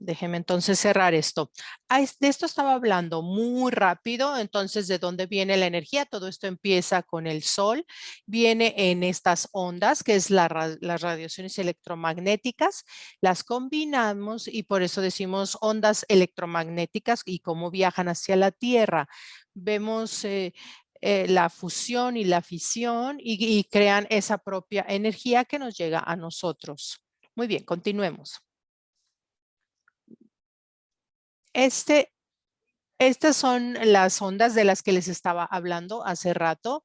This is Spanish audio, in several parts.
Déjeme entonces cerrar esto. De esto estaba hablando muy rápido, entonces, ¿de dónde viene la energía? Todo esto empieza con el sol, viene en estas ondas, que es las radiaciones electromagnéticas, las combinamos y por eso decimos ondas electromagnéticas y cómo viajan hacia la Tierra. Vemos la fusión y la fisión y crean esa propia energía que nos llega a nosotros. Muy bien, continuemos. Este, estas son las ondas de las que les estaba hablando hace rato.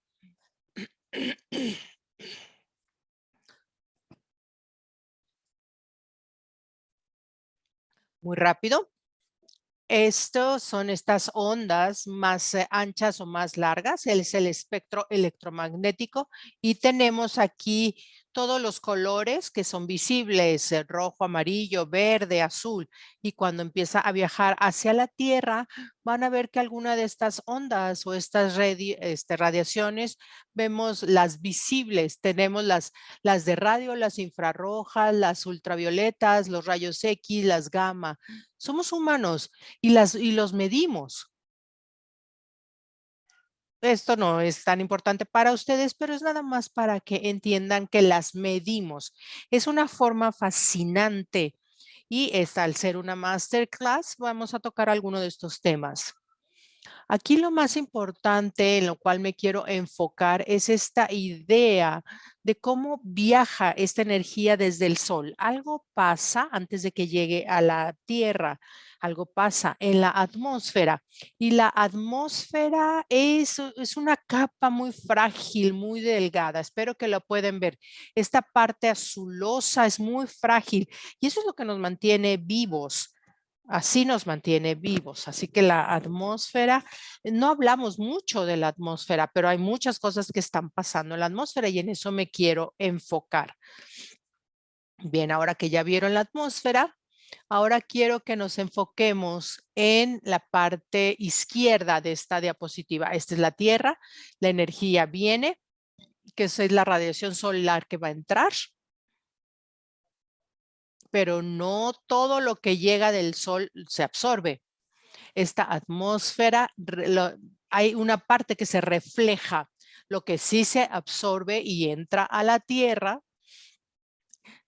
Muy rápido. Estos son estas ondas más anchas o más largas, es el espectro electromagnético y tenemos aquí todos los colores que son visibles, rojo, amarillo, verde, azul. Y cuando empieza a viajar hacia la Tierra, van a ver que alguna de estas ondas o estas radiaciones, vemos las visibles, tenemos las de radio, las infrarrojas, las ultravioletas, los rayos X, las gamma. Somos humanos y los medimos. Esto no es tan importante para ustedes, pero es nada más para que entiendan que las medimos. Es una forma fascinante y al ser una masterclass, vamos a tocar alguno de estos temas. Aquí lo más importante en lo cual me quiero enfocar es esta idea de cómo viaja esta energía desde el sol. Algo pasa antes de que llegue a la Tierra, algo pasa en la atmósfera y la atmósfera es una capa muy frágil, muy delgada. Espero que lo pueden ver. Esta parte azulosa es muy frágil y eso es lo que nos mantiene vivos. Así nos mantiene vivos. Así que la atmósfera, no hablamos mucho de la atmósfera, pero hay muchas cosas que están pasando en la atmósfera y en eso me quiero enfocar. Bien, ahora que ya vieron la atmósfera, ahora quiero que nos enfoquemos en la parte izquierda de esta diapositiva. Esta es la Tierra, la energía viene, que es la radiación solar que va a entrar, pero no todo lo que llega del sol se absorbe. Esta atmósfera, hay una parte que se refleja, lo que sí se absorbe y entra a la tierra,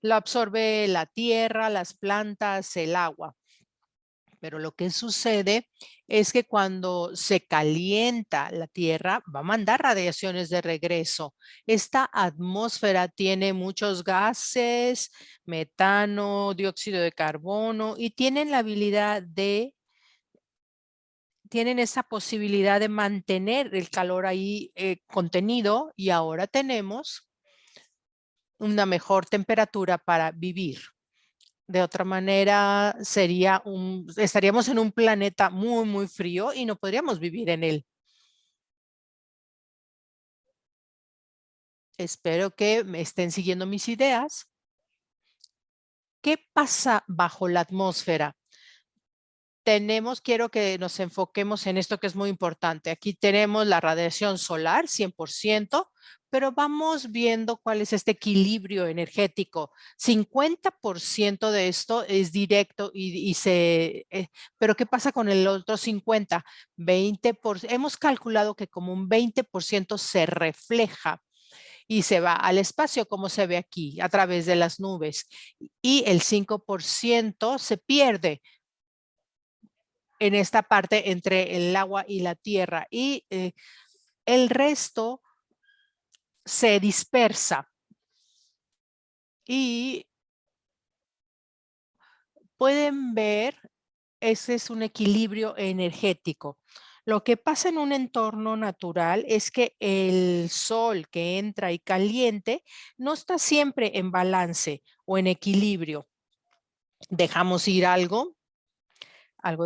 lo absorbe la tierra, las plantas, el agua. Pero lo que sucede es que cuando se calienta la Tierra, va a mandar radiaciones de regreso. Esta atmósfera tiene muchos gases, metano, dióxido de carbono y tienen la habilidad tienen esa posibilidad de mantener el calor ahí contenido y ahora tenemos una mejor temperatura para vivir. De otra manera, estaríamos en un planeta muy, muy frío y no podríamos vivir en él. Espero que me estén siguiendo mis ideas. ¿Qué pasa bajo la atmósfera? Quiero que nos enfoquemos en esto que es muy importante. Aquí tenemos la radiación solar, 100%, pero vamos viendo cuál es este equilibrio energético. 50% de esto es directo pero ¿qué pasa con el otro 50? Hemos calculado que como un 20% se refleja y se va al espacio, como se ve aquí, a través de las nubes, y el 5% se pierde en esta parte entre el agua y la tierra y el resto se dispersa y pueden ver, ese es un equilibrio energético. Lo que pasa en un entorno natural es que el sol que entra y caliente no está siempre en balance o en equilibrio. Dejamos ir algo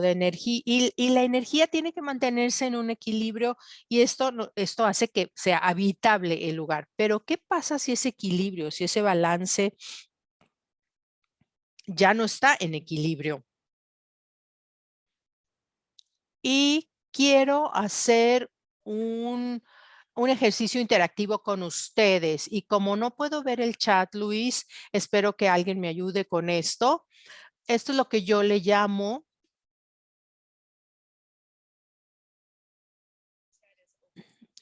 de energía y la energía tiene que mantenerse en un equilibrio y esto hace que sea habitable el lugar. Pero ¿qué pasa si ese equilibrio, si ese balance ya no está en equilibrio? Y quiero hacer un ejercicio interactivo con ustedes y como no puedo ver el chat, Luis, espero que alguien me ayude con esto. Esto es lo que yo le llamo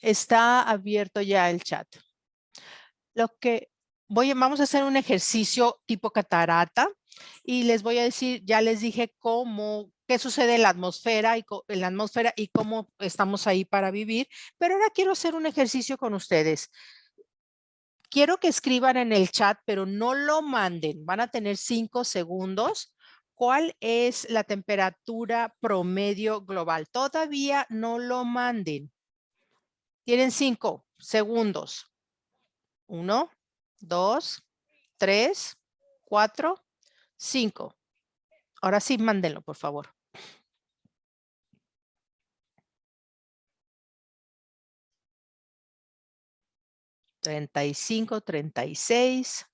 está abierto ya el chat. Lo que vamos a hacer un ejercicio tipo catarata y les voy a decir, ya les dije cómo, qué sucede en la atmósfera y cómo estamos ahí para vivir, pero ahora quiero hacer un ejercicio con ustedes. Quiero que escriban en el chat, pero no lo manden. Van a tener 5 segundos. ¿Cuál es la temperatura promedio global? Todavía no lo manden. Tienen 5 segundos. 1, 2, 3, 4, 5. Ahora sí, mándenlo, por favor. 35, 36.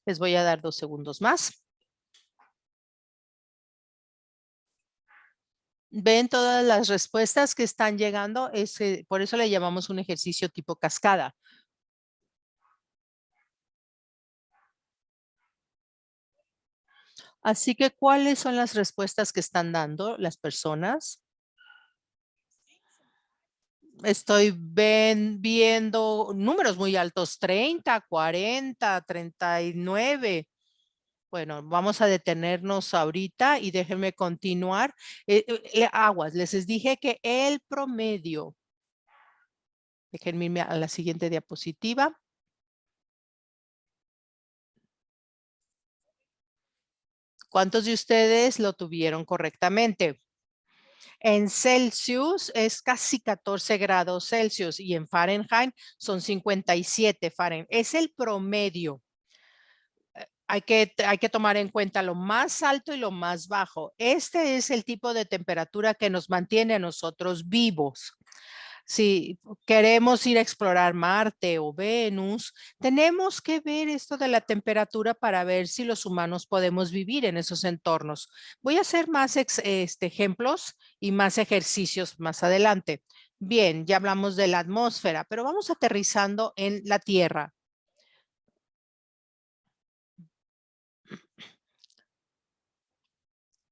Les voy a dar 2 segundos más. Ven todas las respuestas que están llegando. Por eso le llamamos un ejercicio tipo cascada. Así que, ¿cuáles son las respuestas que están dando las personas? Estoy viendo números muy altos, 30, 40, 39. Bueno, vamos a detenernos ahorita y déjenme continuar. Aguas, les dije que el promedio, déjenme irme a la siguiente diapositiva. ¿Cuántos de ustedes lo tuvieron correctamente? En Celsius es casi 14 grados Celsius y en Fahrenheit son 57 Fahrenheit. Es el promedio. Hay que tomar en cuenta lo más alto y lo más bajo. Este es el tipo de temperatura que nos mantiene a nosotros vivos. Si queremos ir a explorar Marte o Venus, tenemos que ver esto de la temperatura para ver si los humanos podemos vivir en esos entornos. Voy a hacer más ejemplos y más ejercicios más adelante. Bien, ya hablamos de la atmósfera, pero vamos aterrizando en la Tierra.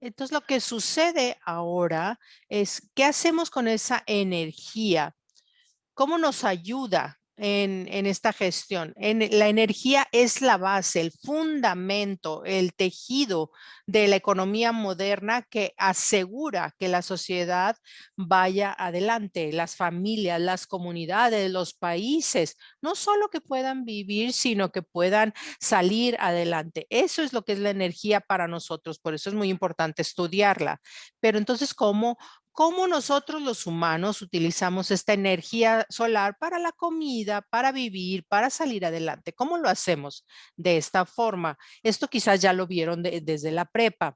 Entonces, lo que sucede ahora es, ¿qué hacemos con esa energía? ¿Cómo nos ayuda en esta gestión? La energía es la base, el fundamento, el tejido de la economía moderna que asegura que la sociedad vaya adelante, las familias, las comunidades, los países, no solo que puedan vivir, sino que puedan salir adelante. Eso es lo que es la energía para nosotros, por eso es muy importante estudiarla. Pero entonces, ¿cómo nosotros los humanos utilizamos esta energía solar para la comida, para vivir, para salir adelante? ¿Cómo lo hacemos? De esta forma. Esto quizás ya lo vieron desde la prepa.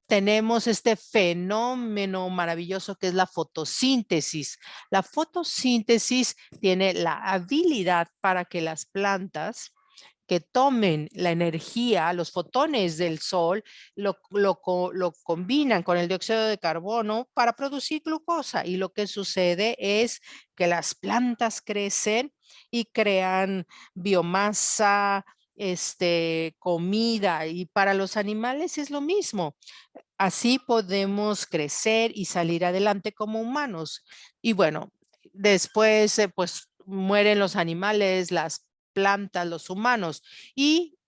Tenemos este fenómeno maravilloso que es la fotosíntesis. La fotosíntesis tiene la habilidad para que las plantas que tomen la energía, los fotones del sol, lo combinan con el dióxido de carbono para producir glucosa. Y lo que sucede es que las plantas crecen y crean biomasa, comida, y para los animales es lo mismo. Así podemos crecer y salir adelante como humanos. Y bueno, después pues mueren los animales, las plantas, los humanos y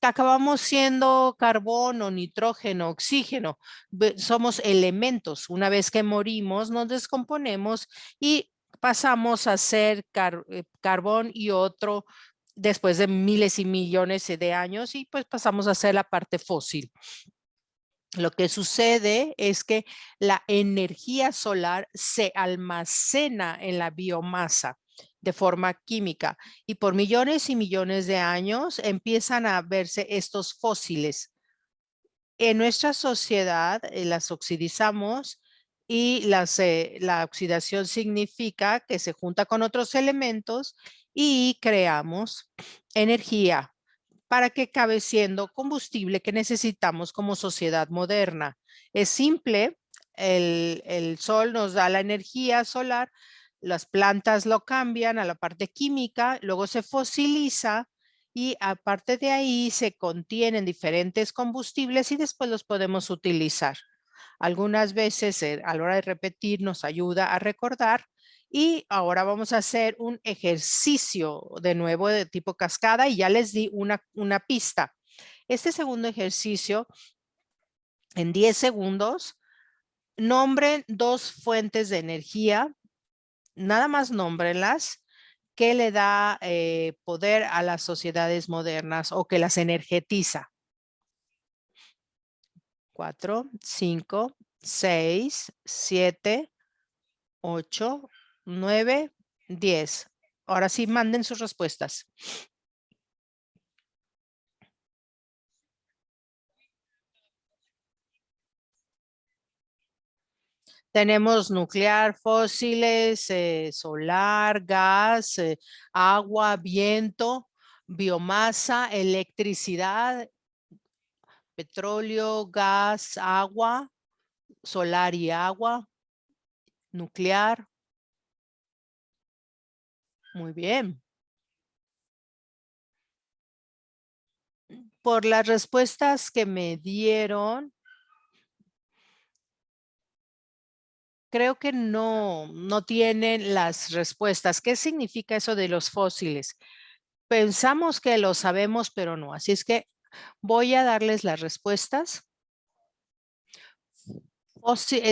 acabamos siendo carbono, nitrógeno, oxígeno. Somos elementos. Una vez que morimos, nos descomponemos y pasamos a ser carbón y otro después de miles y millones de años y pues pasamos a ser la parte fósil. Lo que sucede es que la energía solar se almacena en la biomasa de forma química y por millones y millones de años empiezan a verse estos fósiles. En nuestra sociedad las oxidizamos y la oxidación significa que se junta con otros elementos y creamos energía para que acabe siendo combustible que necesitamos como sociedad moderna. Es simple, el sol nos da la energía solar las plantas lo cambian a la parte química, luego se fosiliza y aparte de ahí se contienen diferentes combustibles y después los podemos utilizar. Algunas veces a la hora de repetir nos ayuda a recordar. Y ahora vamos a hacer un ejercicio de nuevo de tipo cascada y ya les di una pista. Este segundo ejercicio, en 10 segundos, nombren 2 fuentes de energía, nada más nómbrenlas, que le da poder a las sociedades modernas o que las energetiza. 4, 5, 6, 7, 8, 9, 10. Ahora sí, manden sus respuestas. Tenemos nuclear, fósiles, solar, gas, agua, viento, biomasa, electricidad, petróleo, gas, agua, solar y agua, nuclear. Muy bien. Por las respuestas que me dieron, creo que no tienen las respuestas. ¿Qué significa eso de los fósiles? Pensamos que lo sabemos, pero no. Así es que voy a darles las respuestas.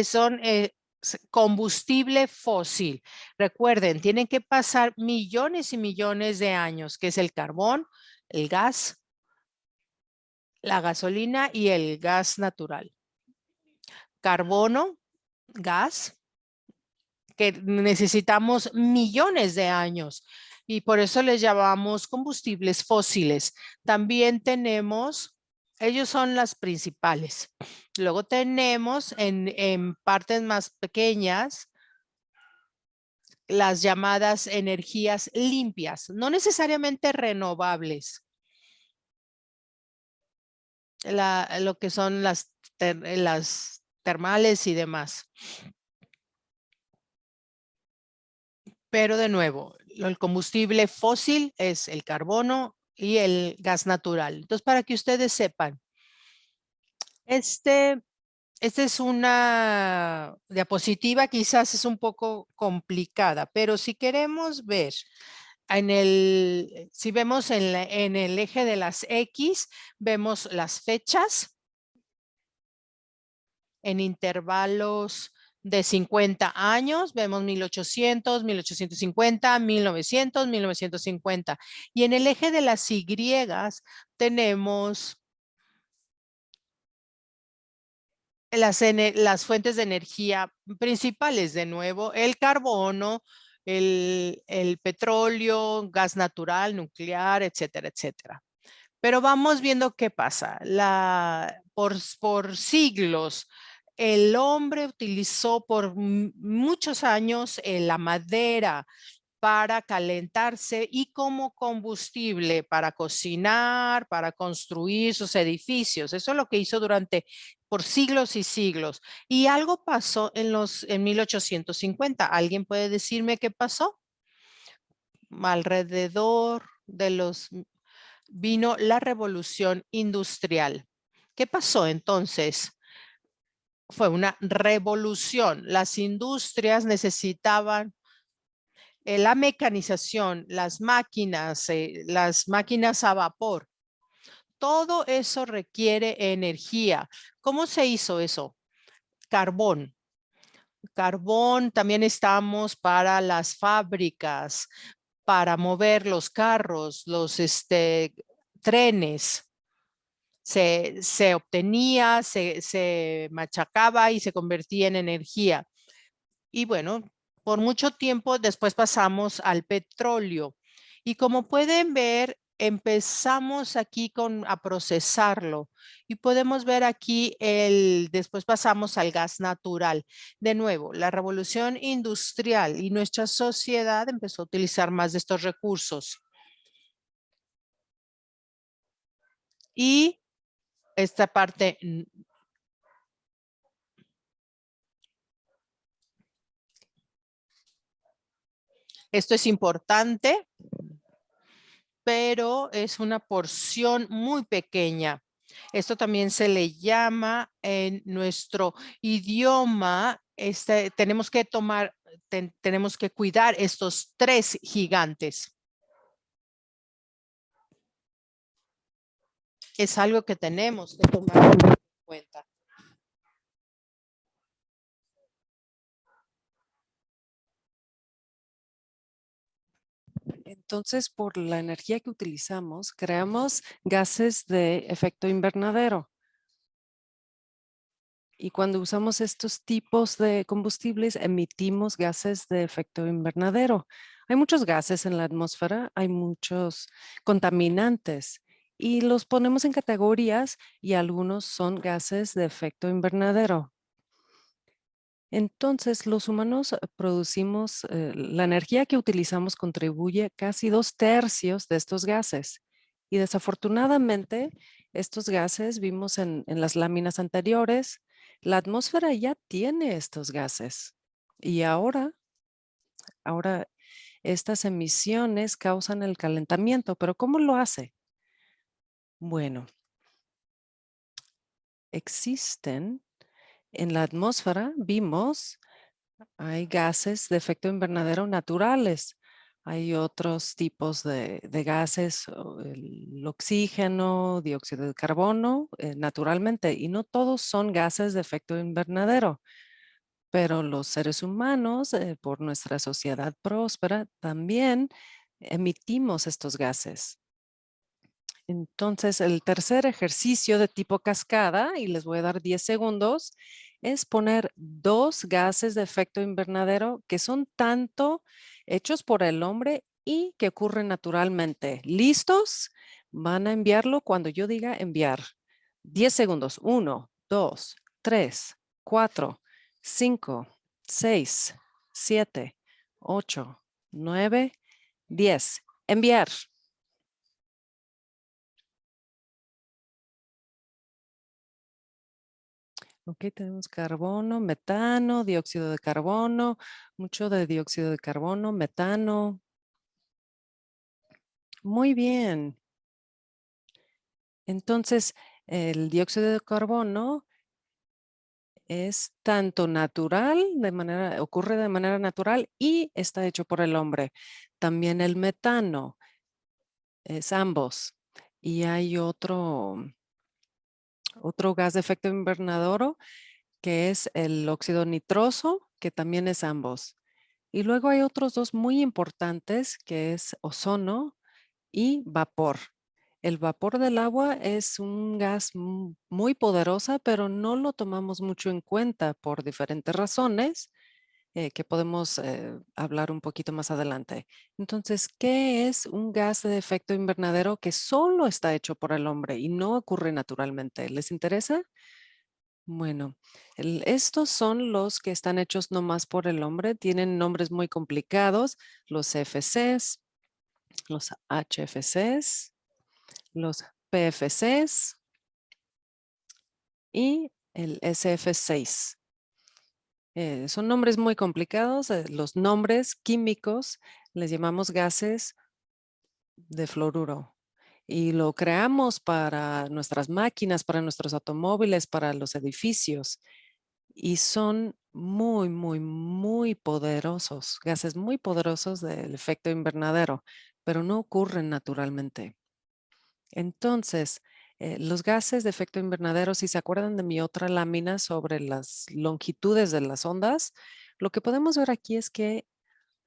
Son combustible fósil. Recuerden, tienen que pasar millones y millones de años, que es el carbón, el gas, la gasolina y el gas natural. Carbono, gas, que necesitamos millones de años y por eso les llamamos combustibles fósiles. También tenemos, ellos son las principales. Luego tenemos en partes más pequeñas las llamadas energías limpias, no necesariamente renovables. Lo que son las termales y demás. Pero de nuevo, el combustible fósil es el carbono y el gas natural. Entonces, para que ustedes sepan, esta es una diapositiva, quizás es un poco complicada, pero si queremos ver si vemos en el eje de las X, vemos las fechas en intervalos de 50 años, vemos 1800, 1850, 1900, 1950. Y en el eje de las Y tenemos las fuentes de energía principales, de nuevo, el carbono, el petróleo, gas natural, nuclear, etcétera, etcétera. Pero vamos viendo qué pasa. Por siglos, el hombre utilizó por muchos años la madera para calentarse y como combustible para cocinar, para construir sus edificios. Eso es lo que hizo por siglos y siglos. Y algo pasó en 1850. ¿Alguien puede decirme qué pasó? Alrededor de vino la revolución industrial. ¿Qué pasó entonces? Fue una revolución. Las industrias necesitaban la mecanización, las máquinas a vapor. Todo eso requiere energía. ¿Cómo se hizo eso? Carbón. Carbón también estamos para las fábricas, para mover los carros, los trenes. Se obtenía, se machacaba y se convertía en energía. Y bueno, por mucho tiempo después pasamos al petróleo. Y como pueden ver, empezamos aquí a procesarlo. Y podemos ver aquí después pasamos al gas natural. De nuevo, la revolución industrial y nuestra sociedad empezó a utilizar más de estos recursos. Y esta parte Esto es importante, pero es una porción muy pequeña. Esto también se le llama en nuestro idioma, tenemos que tomar, tenemos que cuidar estos tres gigantes. Es algo que tenemos que tomar en cuenta. Entonces, por la energía que utilizamos, creamos gases de efecto invernadero. Y cuando usamos estos tipos de combustibles, emitimos gases de efecto invernadero. Hay muchos gases en la atmósfera, hay muchos contaminantes y los ponemos en categorías y algunos son gases de efecto invernadero. Entonces, los humanos producimos, la energía que utilizamos contribuye casi 2/3 de estos gases. Y desafortunadamente, estos gases, vimos en las láminas anteriores, la atmósfera ya tiene estos gases. Y ahora estas emisiones causan el calentamiento. ¿Pero cómo lo hace? Bueno, existen en la atmósfera, vimos, hay gases de efecto invernadero naturales. Hay otros tipos de gases, el oxígeno, dióxido de carbono, naturalmente, y no todos son gases de efecto invernadero, pero los seres humanos, por nuestra sociedad próspera, también emitimos estos gases. Entonces, el tercer ejercicio de tipo cascada, y les voy a dar 10 segundos, es poner 2 gases de efecto invernadero que son tanto hechos por el hombre y que ocurren naturalmente. ¿Listos? Van a enviarlo cuando yo diga enviar. 10 segundos. 1, 2, 3, 4, 5, 6, 7, 8, 9, 10. Enviar. Ok, tenemos carbono, metano, dióxido de carbono, mucho de dióxido de carbono, metano. Muy bien. Entonces, el dióxido de carbono es tanto natural, ocurre de manera natural y está hecho por el hombre. También el metano es ambos. Y hay otro gas de efecto invernadero que es el óxido nitroso, que también es ambos. Y luego hay otros dos muy importantes, que es ozono y vapor. El vapor del agua es un gas muy poderosa, pero no lo tomamos mucho en cuenta por diferentes razones que podemos hablar un poquito más adelante. Entonces, ¿qué es un gas de efecto invernadero que solo está hecho por el hombre y no ocurre naturalmente? ¿Les interesa? Bueno, estos son los que están hechos nomás por el hombre. Tienen nombres muy complicados, los CFCs, los HFCs, los PFCs y el SF6. Son nombres muy complicados. Los nombres químicos les llamamos gases de fluoruro. Y lo creamos para nuestras máquinas, para nuestros automóviles, para los edificios. Y son muy, muy, muy poderosos, gases muy poderosos del efecto invernadero, pero no ocurren naturalmente. Entonces, los gases de efecto invernadero, si se acuerdan de mi otra lámina sobre las longitudes de las ondas, lo que podemos ver aquí es que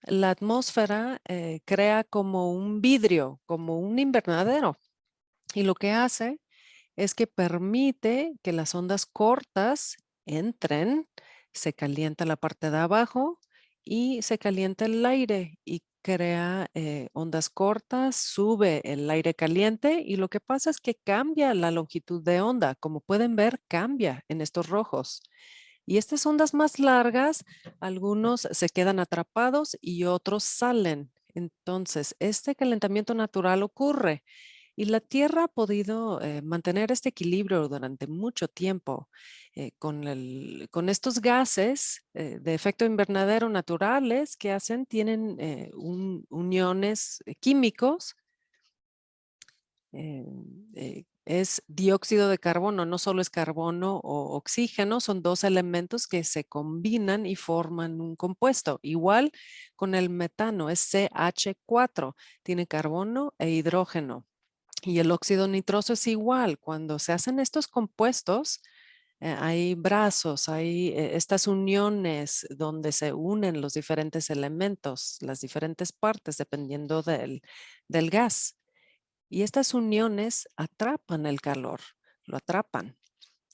la atmósfera crea como un vidrio, como un invernadero. Y lo que hace es que permite que las ondas cortas entren, se calienta la parte de abajo y se calienta el aire y crea ondas cortas, sube el aire caliente y lo que pasa es que cambia la longitud de onda. Como pueden ver, cambia en estos rojos. Y estas ondas más largas, algunos se quedan atrapados y otros salen. Entonces, este calentamiento natural ocurre Y la Tierra ha podido mantener este equilibrio durante mucho tiempo con estos gases de efecto invernadero naturales que hacen, tienen uniones químicos. Es dióxido de carbono, no solo es carbono o oxígeno, son dos elementos que se combinan y forman un compuesto. Igual con el metano, es CH4, tiene carbono e hidrógeno. Y el óxido nitroso es igual. Cuando se hacen estos compuestos, hay brazos, hay estas uniones donde se unen los diferentes elementos, las diferentes partes, dependiendo del gas. Y estas uniones atrapan el calor, lo atrapan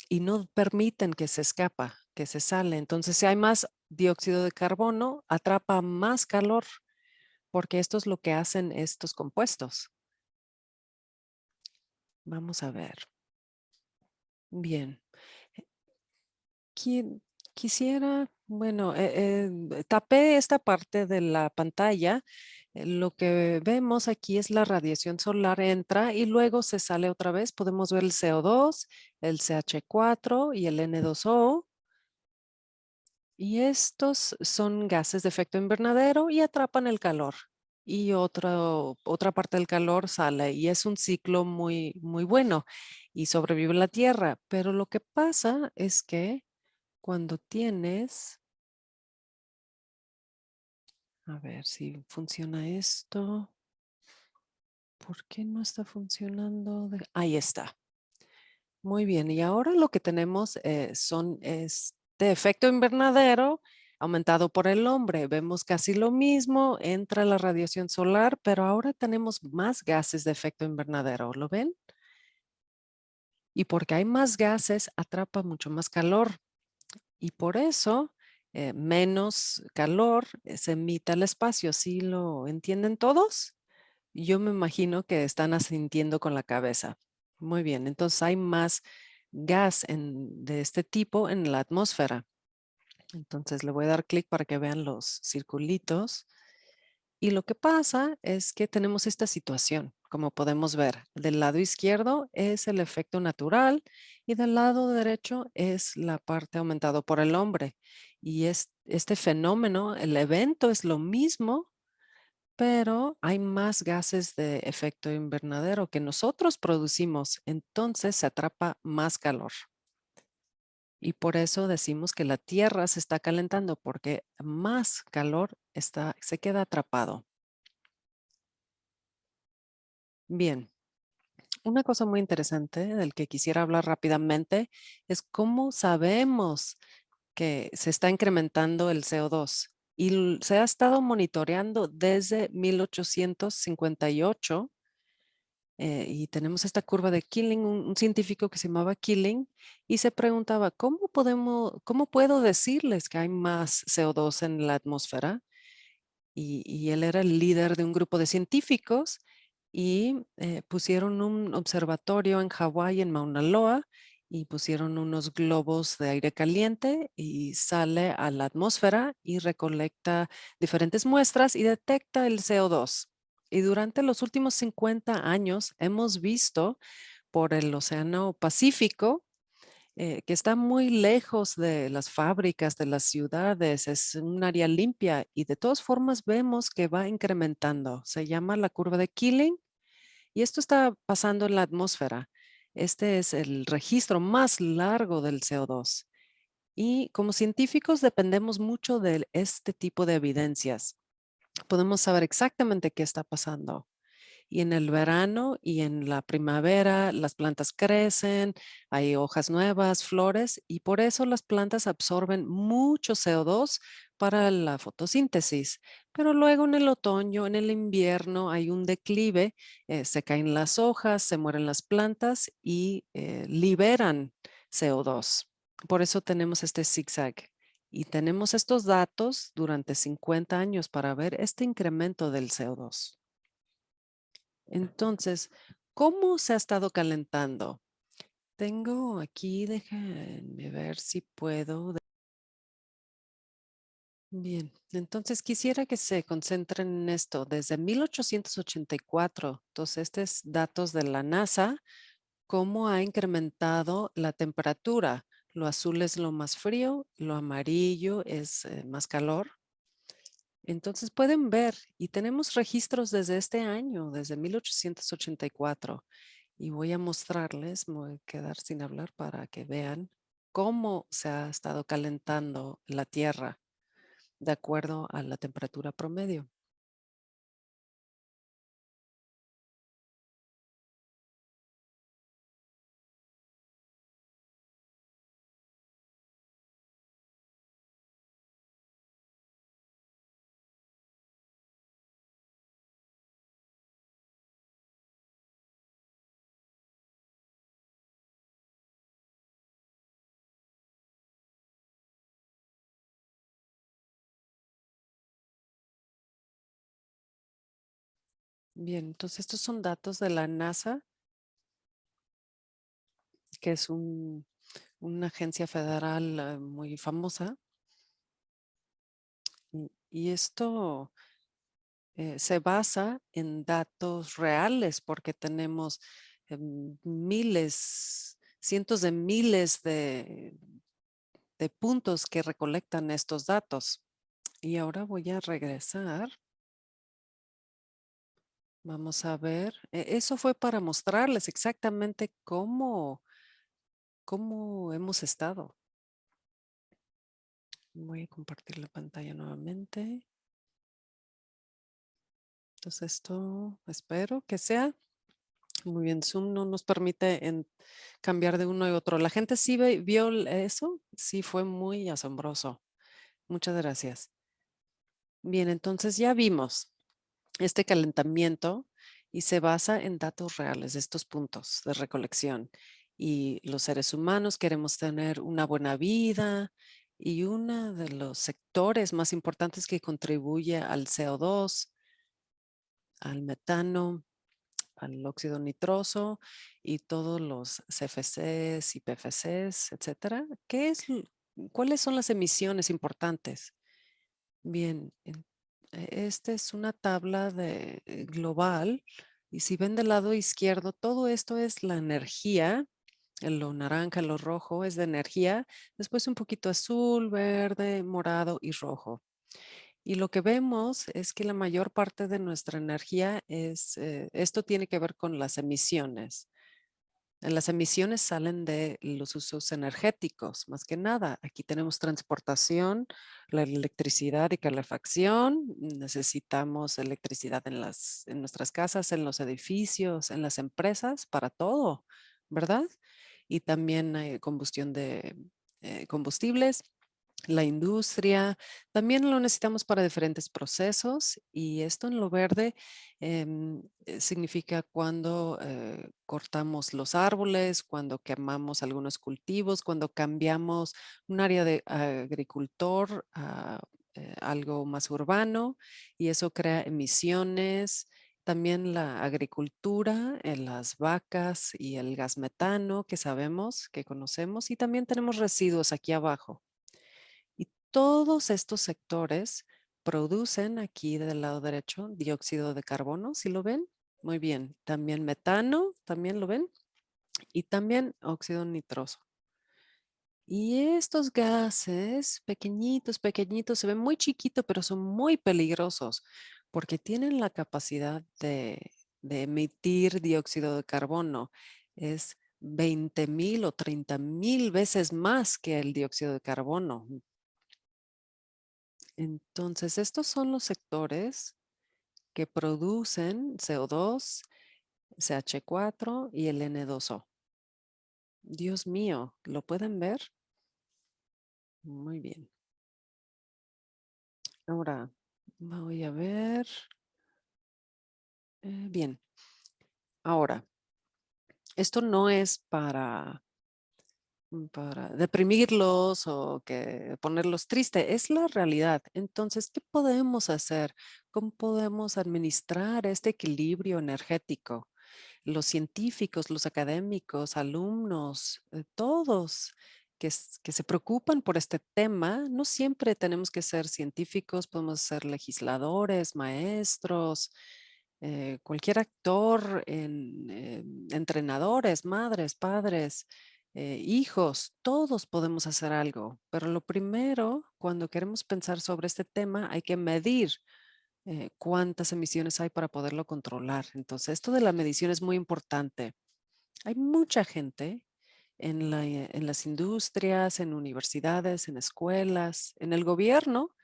y no permiten que se escapa, que se sale. Entonces, si hay más dióxido de carbono, atrapa más calor, porque esto es lo que hacen estos compuestos. Vamos a ver. Bien. Quisiera, bueno, tapé esta parte de la pantalla. Lo que vemos aquí es la radiación solar entra y luego se sale otra vez. Podemos ver el CO2, el CH4 y el N2O. Y estos son gases de efecto invernadero y atrapan el calor. Y otra parte del calor sale y es un ciclo muy, muy bueno y sobrevive la Tierra. Pero lo que pasa es que cuando tienes, a ver si funciona esto. ¿Por qué no está funcionando? Ahí está. Muy bien. Y ahora lo que tenemos son este efecto invernadero aumentado por el hombre. Vemos casi lo mismo. Entra la radiación solar, pero ahora tenemos más gases de efecto invernadero. ¿Lo ven? Y porque hay más gases, atrapa mucho más calor. Y por eso menos calor se emite al espacio. ¿Sí lo entienden todos? Yo me imagino que están asintiendo con la cabeza. Muy bien, entonces hay más gas de este tipo en la atmósfera. Entonces le voy a dar clic para que vean los circulitos. Y lo que pasa es que tenemos esta situación, como podemos ver. Del lado izquierdo es el efecto natural y del lado derecho es la parte aumentada por el hombre. Y este fenómeno, el evento es lo mismo, pero hay más gases de efecto invernadero que nosotros producimos, entonces se atrapa más calor. Y por eso decimos que la Tierra se está calentando, porque más calor se queda atrapado. Bien, una cosa muy interesante del que quisiera hablar rápidamente es cómo sabemos que se está incrementando el CO2. Y se ha estado monitoreando desde 1858. Y tenemos esta curva de Killing, un científico que se llamaba Killing, y se preguntaba, ¿cómo puedo decirles que hay más CO2 en la atmósfera? Y él era el líder de un grupo de científicos y pusieron un observatorio en Hawái, en Mauna Loa, y pusieron unos globos de aire caliente y sale a la atmósfera y recolecta diferentes muestras y detecta el CO2. Y durante los últimos 50 años hemos visto por el Océano Pacífico que está muy lejos de las fábricas, de las ciudades, es un área limpia y de todas formas vemos que va incrementando. Se llama la curva de Killing y esto está pasando en la atmósfera. Este es el registro más largo del CO2. Y como científicos dependemos mucho de este tipo de evidencias. Podemos saber exactamente qué está pasando. Y en el verano y en la primavera las plantas crecen, hay hojas nuevas, flores, y por eso las plantas absorben mucho CO2 para la fotosíntesis. Pero luego en el otoño, en el invierno, hay un declive, se caen las hojas, se mueren las plantas y liberan CO2. Por eso tenemos este zigzag. Y tenemos estos datos durante 50 años para ver este incremento del CO2. Entonces, ¿cómo se ha estado calentando? Tengo aquí, déjenme ver si puedo. Bien, entonces quisiera que se concentren en esto. Desde 1884, entonces este es datos de la NASA, cómo ha incrementado la temperatura. Lo azul es lo más frío, lo amarillo es más calor. Entonces pueden ver, y tenemos registros desde este año, desde 1884. Y voy a mostrarles, me voy a quedar sin hablar para que vean cómo se ha estado calentando la Tierra de acuerdo a la temperatura promedio. Bien, entonces estos son datos de la NASA, que es una agencia federal muy famosa. Y esto se basa en datos reales porque tenemos miles, cientos de miles de puntos que recolectan estos datos. Y ahora voy a regresar. Vamos a ver. Eso fue para mostrarles exactamente cómo hemos estado. Voy a compartir la pantalla nuevamente. Entonces esto espero que sea. Muy bien, Zoom no nos permite cambiar de uno y otro. ¿La gente sí vio eso? Sí, fue muy asombroso. Muchas gracias. Bien, entonces ya vimos este calentamiento y se basa en datos reales de estos puntos de recolección. Y los seres humanos queremos tener una buena vida y uno de los sectores más importantes que contribuye al CO2, al metano, al óxido nitroso y todos los CFCs y PFCs, etcétera. ¿Cuáles son las emisiones importantes? Bien, esta es una tabla global y si ven del lado izquierdo, todo esto es la energía. Lo naranja, lo rojo es de energía, después un poquito azul, verde, morado y rojo. Y lo que vemos es que la mayor parte de nuestra energía esto tiene que ver con las emisiones. Las emisiones salen de los usos energéticos, más que nada. Aquí tenemos transportación, la electricidad y calefacción. Necesitamos electricidad en nuestras casas, en los edificios, en las empresas, para todo, ¿verdad? Y también hay combustión de combustibles, la industria, también lo necesitamos para diferentes procesos y esto en lo verde significa cuando cortamos los árboles, cuando quemamos algunos cultivos, cuando cambiamos un área de agricultor a algo más urbano y eso crea emisiones. También la agricultura, las vacas y el gas metano que sabemos, que conocemos y también tenemos residuos aquí abajo. Y todos estos sectores producen aquí del lado derecho dióxido de carbono, ¿sí lo ven? Muy bien. También metano, ¿también lo ven? Y también óxido nitroso. Y estos gases pequeñitos, pequeñitos, se ven muy chiquitos, pero son muy peligrosos porque tienen la capacidad de emitir dióxido de carbono. Es 20,000 o 30,000 veces más que el dióxido de carbono. Entonces, estos son los sectores que producen CO2, CH4 y el N2O. Dios mío, ¿lo pueden ver? Muy bien. Ahora, voy a ver. Bien. Ahora, esto no es para deprimirlos o que ponerlos tristes, es la realidad. Entonces, ¿qué podemos hacer? ¿Cómo podemos administrar este equilibrio energético? Los científicos, los académicos, alumnos, todos. que se preocupan por este tema. No siempre tenemos que ser científicos, podemos ser legisladores, maestros, cualquier actor, entrenadores, madres, padres, hijos, todos podemos hacer algo. Pero lo primero, cuando queremos pensar sobre este tema, hay que medir cuántas emisiones hay para poderlo controlar. Entonces, esto de la medición es muy importante. Hay mucha gente en las industrias, en universidades, en escuelas, en el gobierno,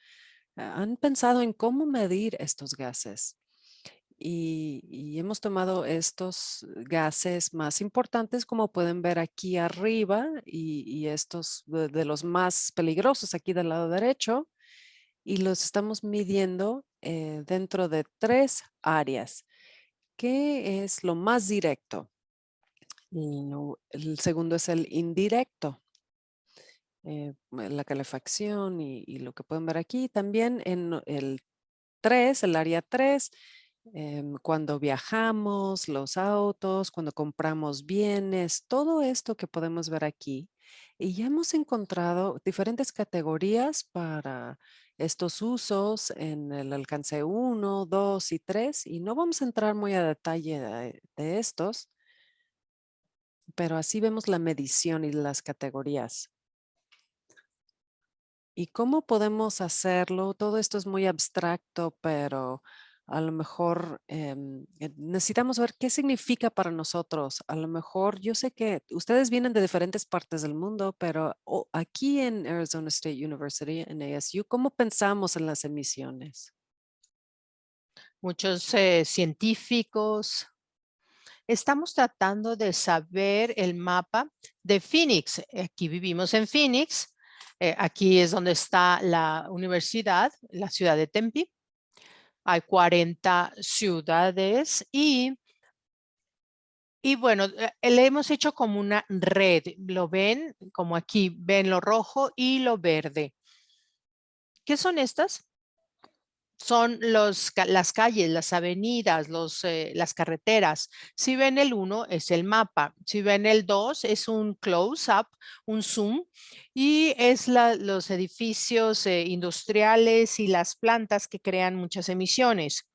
han pensado en cómo medir estos gases. Y hemos tomado estos gases más importantes, como pueden ver aquí arriba, y estos de los más peligrosos aquí del lado derecho, y los estamos midiendo dentro de 3 áreas. ¿Qué es lo más directo? El segundo es el indirecto, la calefacción y lo que pueden ver aquí. También en el 3, el área 3, cuando viajamos, los autos, cuando compramos bienes, todo esto que podemos ver aquí. Y ya hemos encontrado diferentes categorías para estos usos en el alcance 1, 2 y 3. Y no vamos a entrar muy a detalle de estos, pero así vemos la medición y las categorías. ¿Y cómo podemos hacerlo? Todo esto es muy abstracto, pero a lo mejor necesitamos ver qué significa para nosotros. A lo mejor yo sé que ustedes vienen de diferentes partes del mundo, pero aquí en Arizona State University, en ASU, ¿cómo pensamos en las emisiones? Muchos científicos estamos tratando de saber el mapa de Phoenix. Aquí vivimos en Phoenix. Aquí es donde está la universidad, la ciudad de Tempe. Hay 40 ciudades y bueno, le hemos hecho como una red. Lo ven, como aquí ven lo rojo y lo verde. ¿Qué son estas? Son las calles, las avenidas, las carreteras. Si ven el 1 es el mapa. Si ven el 2 es un close-up, un zoom, y es los edificios industriales y las plantas que crean muchas emisiones.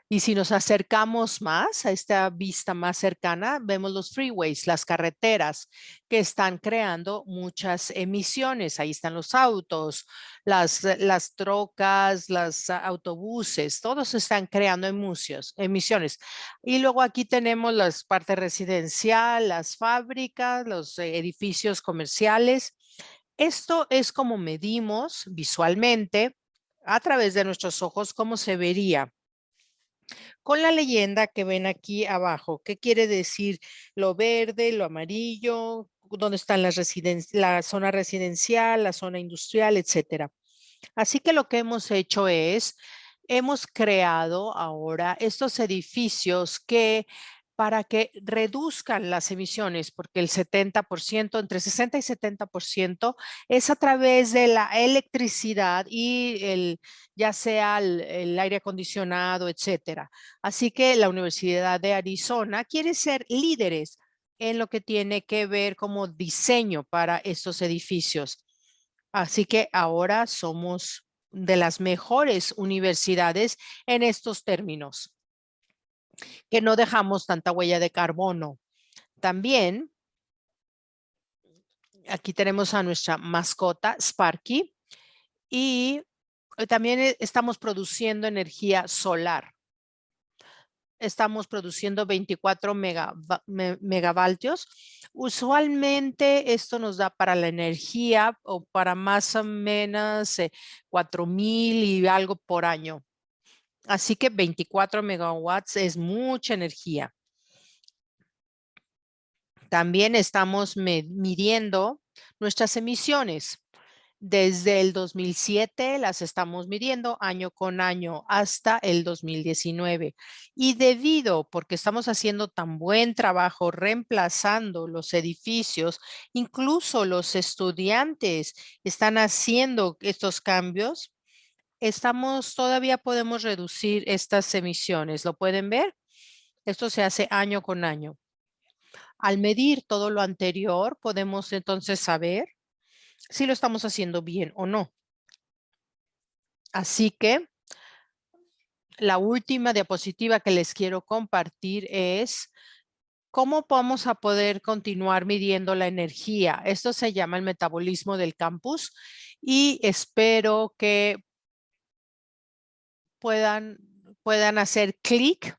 Y si nos acercamos más a esta vista más cercana, vemos los freeways, las carreteras que están creando muchas emisiones. Ahí están los autos, las trocas, los autobuses, todos están creando emisiones. Y luego aquí tenemos las partes residencial, las fábricas, los edificios comerciales. Esto es como medimos visualmente a través de nuestros ojos cómo se vería con la leyenda que ven aquí abajo. ¿Qué quiere decir lo verde, lo amarillo? ¿Dónde están la zona residencial, la zona industrial, etcétera? Así que lo que hemos hecho es, hemos creado ahora estos edificios que para que reduzcan las emisiones, porque el 70%, entre 60 y 70% es a través de la electricidad y ya sea el aire acondicionado, etcétera. Así que la Universidad de Arizona quiere ser líderes en lo que tiene que ver como diseño para estos edificios. Así que ahora somos de las mejores universidades en estos términos, que no dejamos tanta huella de carbono. También aquí tenemos a nuestra mascota Sparky y también estamos produciendo energía solar. Estamos produciendo 24 megavoltios. Usualmente esto nos da para la energía o para más o menos 4,000 y algo por año. Así que 24 megawatts es mucha energía. También estamos midiendo nuestras emisiones. Desde el 2007 las estamos midiendo año con año hasta el 2019. Y porque estamos haciendo tan buen trabajo reemplazando los edificios, incluso los estudiantes están haciendo estos cambios, todavía podemos reducir estas emisiones. ¿Lo pueden ver? Esto se hace año con año. Al medir todo lo anterior, podemos entonces saber si lo estamos haciendo bien o no. Así que la última diapositiva que les quiero compartir es cómo vamos a poder continuar midiendo la energía. Esto se llama el metabolismo del campus y espero que puedan hacer clic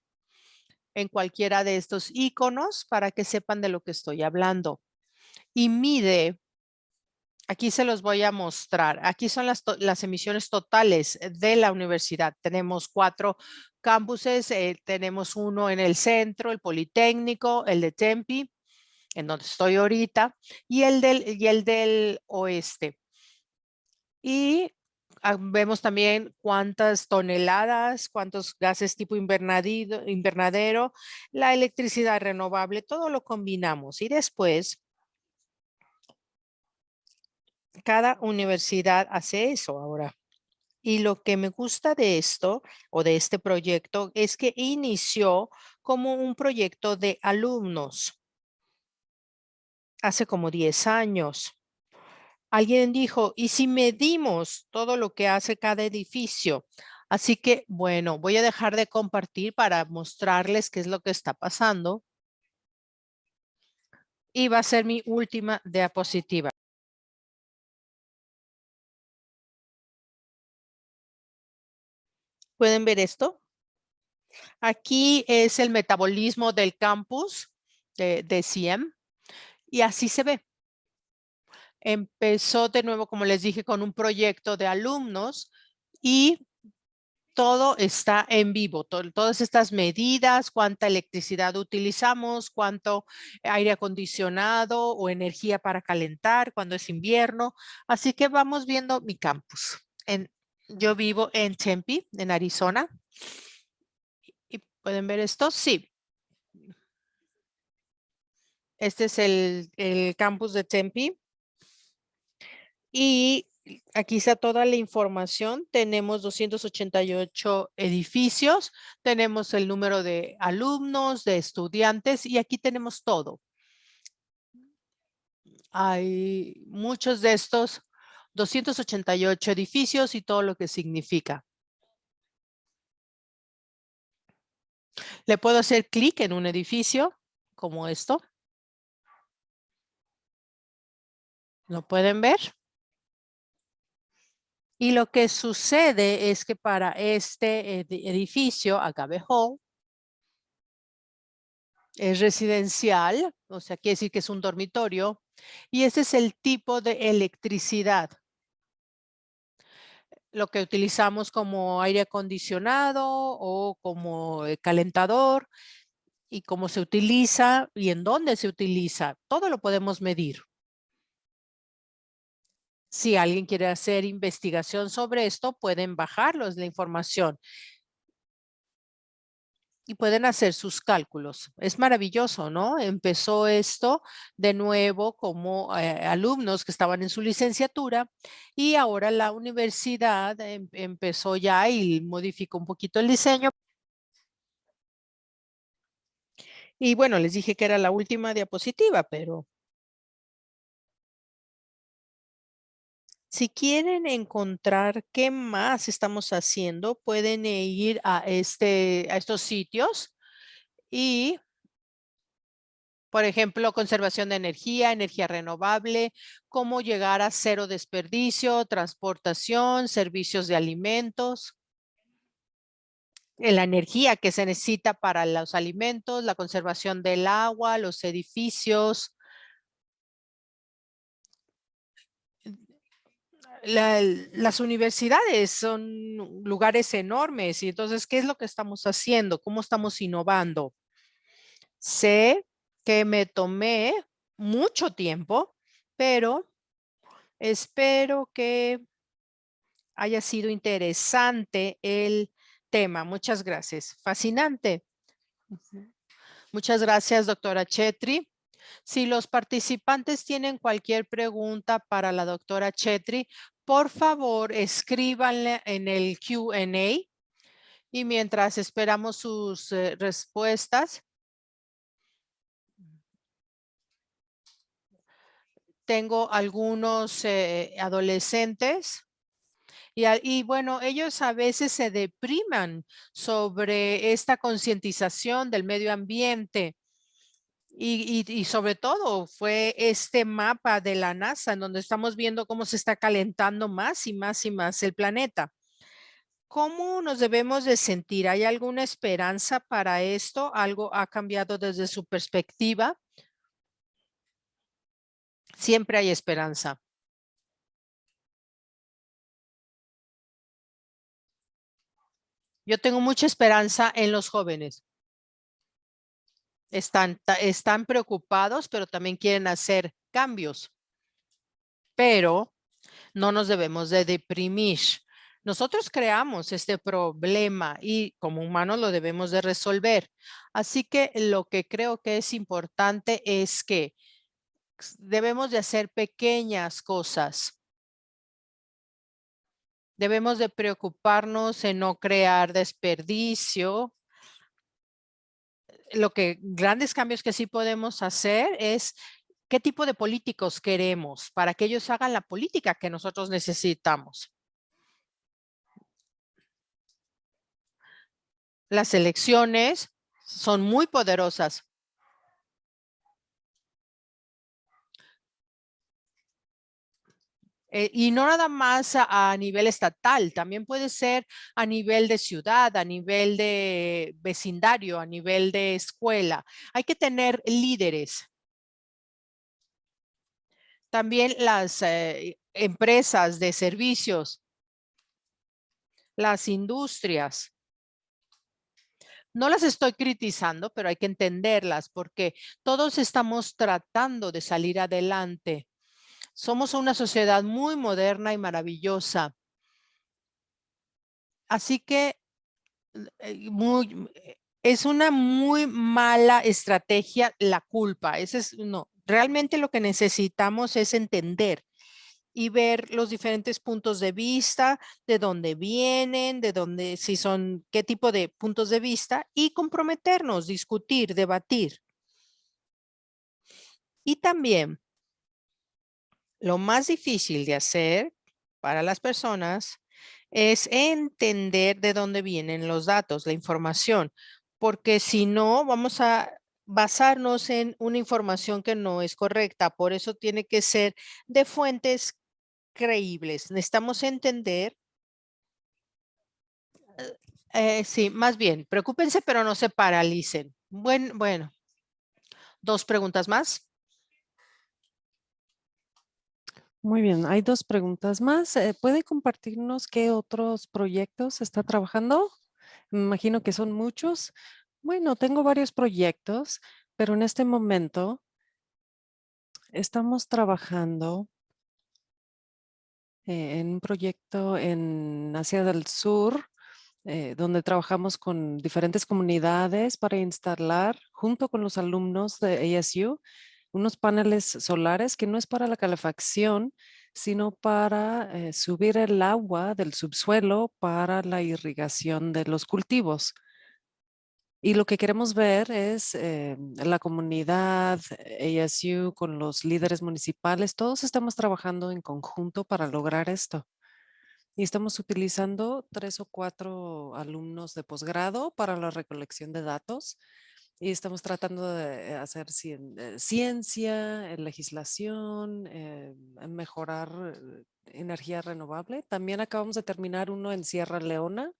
en cualquiera de estos iconos para que sepan de lo que estoy hablando. Y mide, aquí se los voy a mostrar. Aquí son las emisiones totales de la universidad. Tenemos 4 campuses, tenemos uno en el centro, el Politécnico, el de Tempe, en donde estoy ahorita, y el del oeste. Y vemos también cuántas toneladas, cuántos gases tipo invernadero, la electricidad renovable, todo lo combinamos. Y después, cada universidad hace eso ahora. Y lo que me gusta de esto o de este proyecto es que inició como un proyecto de alumnos hace como 10 años. Alguien dijo, ¿y si medimos todo lo que hace cada edificio? Así que, bueno, voy a dejar de compartir para mostrarles qué es lo que está pasando. Y va a ser mi última diapositiva. ¿Pueden ver esto? Aquí es el metabolismo del campus de CIEM y así se ve. Empezó de nuevo, como les dije, con un proyecto de alumnos y todo está en vivo, todas estas medidas, cuánta electricidad utilizamos, cuánto aire acondicionado o energía para calentar cuando es invierno. Así que vamos viendo mi campus. Yo vivo en Tempe, en Arizona. ¿Y pueden ver esto? Sí. Este es el campus de Tempe. Y aquí está toda la información. Tenemos 288 edificios, tenemos el número de alumnos, de estudiantes y aquí tenemos todo. Hay muchos de estos 288 edificios y todo lo que significa. Le puedo hacer clic en un edificio como esto. ¿Lo pueden ver? Y lo que sucede es que para este edificio, Agave Hall, es residencial, o sea, quiere decir que es un dormitorio, y ese es el tipo de electricidad. Lo que utilizamos como aire acondicionado o como calentador y cómo se utiliza y en dónde se utiliza. Todo lo podemos medir. Si alguien quiere hacer investigación sobre esto, pueden bajarlos la información y pueden hacer sus cálculos. Es maravilloso, ¿no? Empezó esto de nuevo como alumnos que estaban en su licenciatura y ahora la universidad empezó ya y modificó un poquito el diseño. Y bueno, les dije que era la última diapositiva, pero si quieren encontrar qué más estamos haciendo, pueden ir a estos sitios y por ejemplo, conservación de energía, energía renovable, cómo llegar a cero desperdicio, transportación, servicios de alimentos, la energía que se necesita para los alimentos, la conservación del agua, los edificios. Las universidades son lugares enormes y entonces, ¿qué es lo que estamos haciendo? ¿Cómo estamos innovando? Sé que me tomé mucho tiempo, pero espero que haya sido interesante el tema. Muchas gracias. Fascinante. Ujú. Muchas gracias, doctora Chetri. Si los participantes tienen cualquier pregunta para la doctora Chetri, por favor, escríbanle en el Q&A y mientras esperamos sus respuestas, tengo algunos adolescentes y bueno, ellos a veces se depriman sobre esta concientización del medio ambiente. Y sobre todo fue este mapa de la NASA en donde estamos viendo cómo se está calentando más y más y más el planeta. ¿Cómo nos debemos de sentir? ¿Hay alguna esperanza para esto? ¿Algo ha cambiado desde su perspectiva? Siempre hay esperanza. Yo tengo mucha esperanza en los jóvenes. Están preocupados, pero también quieren hacer cambios. Pero no nos debemos de deprimir. Nosotros creamos este problema y como humanos lo debemos de resolver. Así que lo que creo que es importante es que debemos de hacer pequeñas cosas. Debemos de preocuparnos en no crear desperdicio. Grandes cambios que sí podemos hacer es qué tipo de políticos queremos para que ellos hagan la política que nosotros necesitamos. Las elecciones son muy poderosas. Y no nada más a nivel estatal, también puede ser a nivel de ciudad, a nivel de vecindario, a nivel de escuela. Hay que tener líderes. También las empresas de servicios, las industrias. No las estoy criticando, pero hay que entenderlas porque todos estamos tratando de salir adelante. Somos una sociedad muy moderna y maravillosa. Así que es una muy mala estrategia la culpa. No, realmente lo que necesitamos es entender y ver los diferentes puntos de vista, de dónde vienen, de dónde, si son, qué tipo de puntos de vista y comprometernos, discutir, debatir. Y también lo más difícil de hacer para las personas es entender de dónde vienen los datos, la información, porque si no, vamos a basarnos en una información que no es correcta. Por eso tiene que ser de fuentes creíbles. Necesitamos entender, sí, más bien, preocúpense, pero no se paralicen. Bueno, dos preguntas más. Muy bien, hay dos preguntas más. ¿Puede compartirnos qué otros proyectos está trabajando? Me imagino que son muchos. Bueno, tengo varios proyectos, pero en este momento estamos trabajando en un proyecto en Asia del Sur, donde trabajamos con diferentes comunidades para instalar, junto con los alumnos de ASU, unos paneles solares que no es para la calefacción, sino para subir el agua del subsuelo para la irrigación de los cultivos. Y lo que queremos ver es la comunidad, ASU, con los líderes municipales, todos estamos trabajando en conjunto para lograr esto. Y estamos utilizando 3 o 4 alumnos de posgrado para la recolección de datos. Y estamos tratando de hacer ciencia, legislación, mejorar energía renovable. También acabamos de terminar uno en Sierra Leona,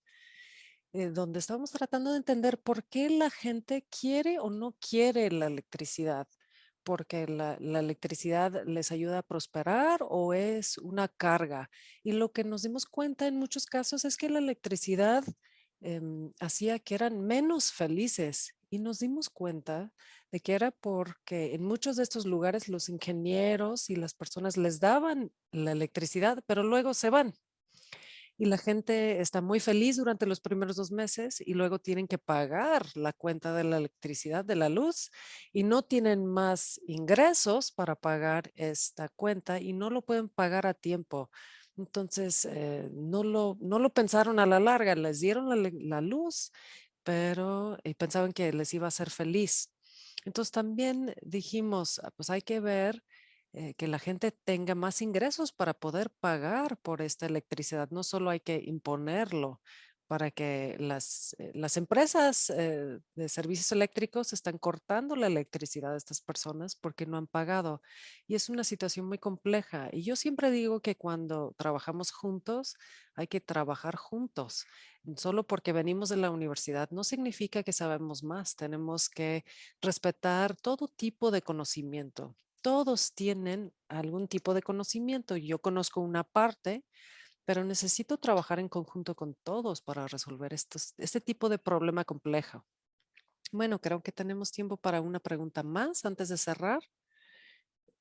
donde estamos tratando de entender por qué la gente quiere o no quiere la electricidad. Porque la electricidad les ayuda a prosperar o es una carga. Y lo que nos dimos cuenta en muchos casos es que la electricidad hacía que eran menos felices. Y nos dimos cuenta de que era porque en muchos de estos lugares los ingenieros y las personas les daban la electricidad, pero luego se van. Y la gente está muy feliz durante los primeros 2 meses y luego tienen que pagar la cuenta de la electricidad, de la luz, y no tienen más ingresos para pagar esta cuenta y no lo pueden pagar a tiempo. Entonces, no lo pensaron a la larga, les dieron la luz, pero pensaban que les iba a hacer feliz. Entonces también dijimos, pues hay que ver que la gente tenga más ingresos para poder pagar por esta electricidad. No solo hay que imponerlo para que las empresas de servicios eléctricos están cortando la electricidad a estas personas porque no han pagado. Y es una situación muy compleja. Y yo siempre digo que cuando trabajamos juntos, hay que trabajar juntos. Solo porque venimos de la universidad no significa que sabemos más. Tenemos que respetar todo tipo de conocimiento. Todos tienen algún tipo de conocimiento. Yo conozco una parte, pero necesito trabajar en conjunto con todos para resolver este tipo de problema complejo. Bueno, creo que tenemos tiempo para una pregunta más antes de cerrar.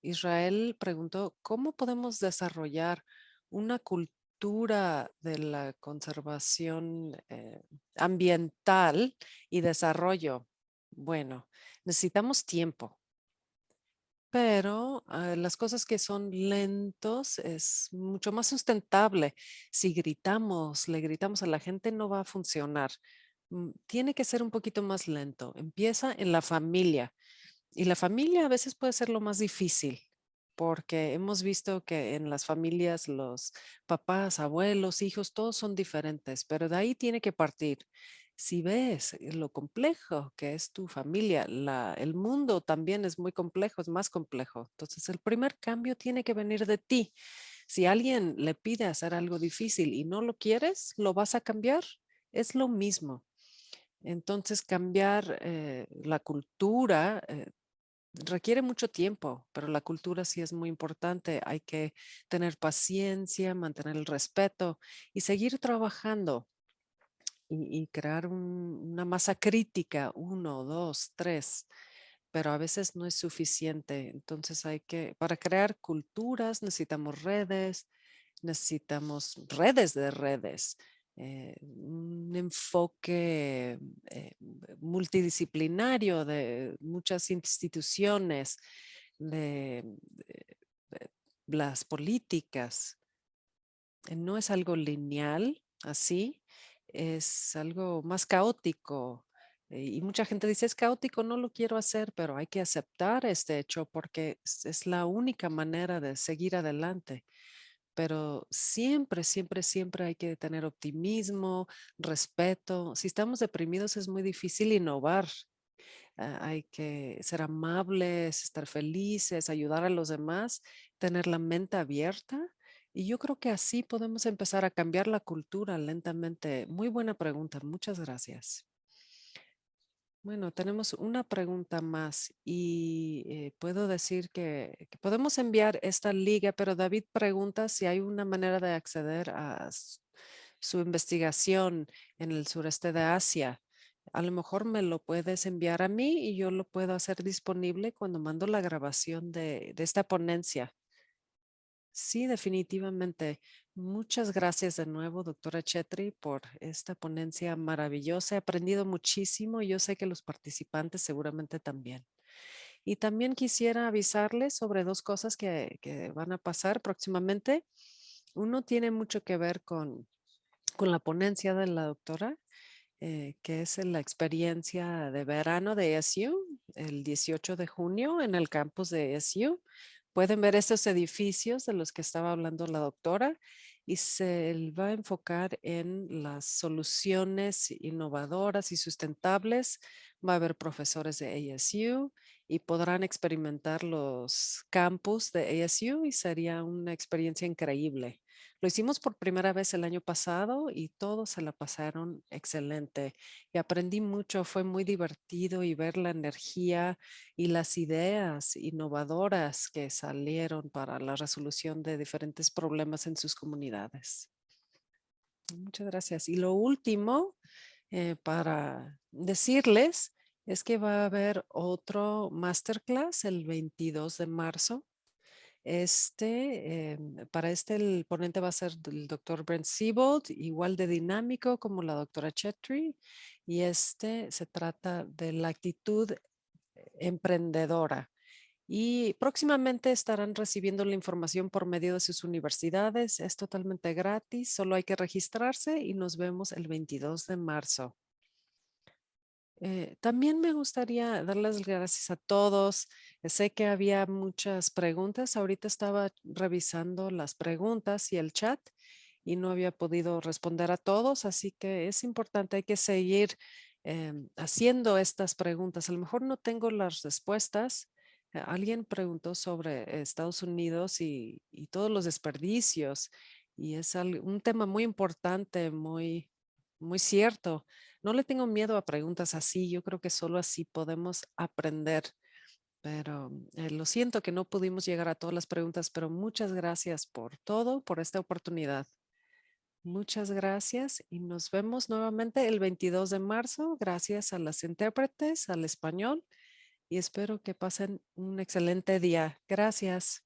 Israel preguntó, ¿cómo podemos desarrollar una cultura de la conservación ambiental y desarrollo? Bueno, necesitamos tiempo. Pero las cosas que son lentos es mucho más sustentable. Si gritamos, le gritamos a la gente, no va a funcionar. Tiene que ser un poquito más lento. Empieza en la familia. Y la familia a veces puede ser lo más difícil, porque hemos visto que en las familias los papás, abuelos, hijos, todos son diferentes, pero de ahí tiene que partir. Si ves lo complejo que es tu familia, el mundo también es muy complejo, es más complejo. Entonces, el primer cambio tiene que venir de ti. Si alguien le pide hacer algo difícil y no lo quieres, ¿lo vas a cambiar? Es lo mismo. Entonces, cambiar la cultura requiere mucho tiempo, pero la cultura sí es muy importante. Hay que tener paciencia, mantener el respeto y seguir trabajando y crear una masa crítica, uno, dos, tres, pero a veces no es suficiente. Entonces para crear culturas necesitamos redes de redes, un enfoque multidisciplinario de muchas instituciones, de las políticas. No es algo lineal así, es algo más caótico. Y mucha gente dice, es caótico, no lo quiero hacer, pero hay que aceptar este hecho porque es la única manera de seguir adelante. Pero siempre, siempre, siempre hay que tener optimismo, respeto. Si estamos deprimidos es muy difícil innovar. Hay que ser amables, estar felices, ayudar a los demás, tener la mente abierta. Y yo creo que así podemos empezar a cambiar la cultura lentamente. Muy buena pregunta, muchas gracias. Bueno, tenemos una pregunta más y puedo decir que podemos enviar esta liga, pero David pregunta si hay una manera de acceder a su investigación en el sureste de Asia. A lo mejor me lo puedes enviar a mí y yo lo puedo hacer disponible cuando mando la grabación de esta ponencia. Sí, definitivamente. Muchas gracias de nuevo, doctora Chetri, por esta ponencia maravillosa. He aprendido muchísimo y yo sé que los participantes seguramente también. Y también quisiera avisarles sobre dos cosas que van a pasar próximamente. Uno tiene mucho que ver con la ponencia de la doctora, que es la experiencia de verano de ASU, el 18 de junio en el campus de ASU. Pueden ver estos edificios de los que estaba hablando la doctora y se va a enfocar en las soluciones innovadoras y sustentables. Va a haber profesores de ASU y podrán experimentar los campus de ASU y sería una experiencia increíble. Lo hicimos por primera vez el año pasado y todos se la pasaron excelente y aprendí mucho. Fue muy divertido y ver la energía y las ideas innovadoras que salieron para la resolución de diferentes problemas en sus comunidades. Muchas gracias. Y lo último para decirles es que va a haber otro masterclass el 22 de marzo. Para el ponente va a ser el doctor Brent Siebold, igual de dinámico como la doctora Chetri, y se trata de la actitud emprendedora. Y próximamente estarán recibiendo la información por medio de sus universidades. Es totalmente gratis, solo hay que registrarse y nos vemos el 22 de marzo. También me gustaría dar las gracias a todos. Sé que había muchas preguntas. Ahorita estaba revisando las preguntas y el chat y no había podido responder a todos, así que es importante, hay que seguir haciendo estas preguntas. A lo mejor no tengo las respuestas. Alguien preguntó sobre Estados Unidos y todos los desperdicios y es un tema muy importante, muy cierto. No le tengo miedo a preguntas así, yo creo que solo así podemos aprender, pero lo siento que no pudimos llegar a todas las preguntas, pero muchas gracias por todo, por esta oportunidad. Muchas gracias y nos vemos nuevamente el 22 de marzo. Gracias a las intérpretes, al español y espero que pasen un excelente día. Gracias.